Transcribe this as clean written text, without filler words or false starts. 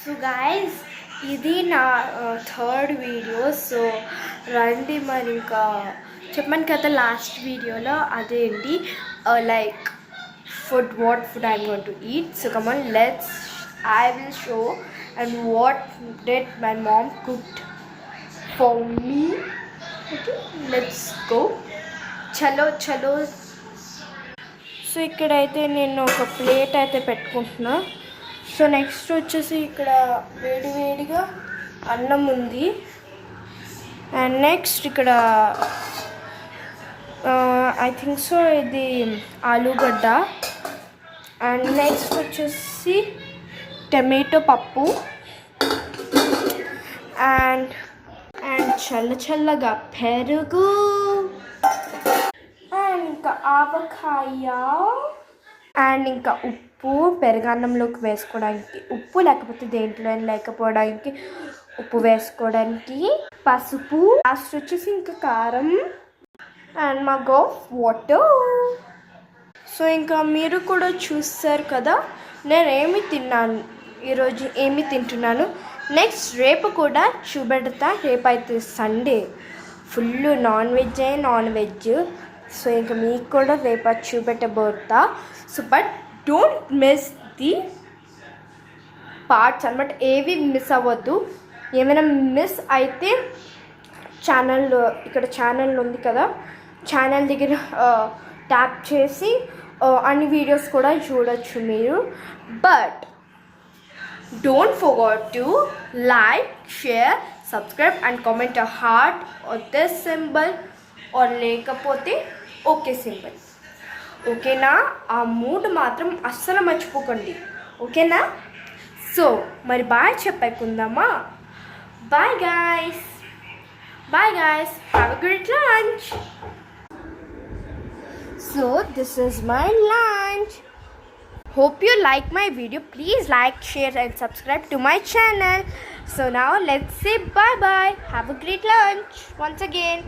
So guys ఇది నా third video. So రండి మరి ఇంకా చెప్పాను కదా లాస్ట్ వీడియోలో అదేంటి like food what food I'm going to eat. So come on let's I will show and what did my mom cooked for me. Okay let's go. చలో చలో. సో ఇక్కడైతే నేను ఒక ప్లేట్ అయితే పెట్టుకుంటున్నా. సో నెక్స్ట్ వచ్చేసి ఇక్కడ వేడివేడిగా అన్నం ఉంది. అండ్ నెక్స్ట్ ఇక్కడ ఐ థింక్ సో ఇది ఆలూగడ్డ. అండ్ నెక్స్ట్ వచ్చేసి టమాటో పప్పు. అండ్ చల్ల చల్లగా పెరుగు. అండ్ ఇంకా ఆవకాయ. అండ్ ఇంకా ఉప్పు పెరుగన్నంలోకి వేసుకోవడానికి ఉప్పు, లేకపోతే దేంట్లో లేకపోవడానికి ఉప్పు వేసుకోవడానికి పసుపు. లాస్ట్ వచ్చేసి ఇంకా కారం and mug of water. So ఇంకా మీరు కూడా చూస్తారు కదా నేను ఏమి తిన్నాను ఈరోజు, ఏమి తింటున్నాను. నెక్స్ట్ రేపు కూడా చూపెడతా. రేపు అయితే Sunday, full non veg. So ఇంకా మీకు కూడా రేపు చూపెట్టబోతా. So but don't miss the parts అన్నమాట. ఏవి మిస్ అవ్వద్దు. ఏమైనా మిస్ అయితే ఛానల్లో, ఇక్కడ ఛానల్ ఉంది కదా, ఛానల్ దగ్గర ట్యాప్ చేసి అన్ని వీడియోస్ కూడా చూడొచ్చు మీరు. But don't forget to like, share, subscribe and comment a heart or this symbol or లేకపోతే ఓకే సింబల్. ఓకేనా? ఆ మూడ్ మాత్రం అస్సలు మర్చిపోకండి. ఓకేనా? సో మరి బాయ్ చెప్పకుందామా. Bye guys. Have a great lunch. So this is my lunch. Hope you like my video. Please like, share and subscribe to my channel. So now let's say bye bye. Have a great lunch once again.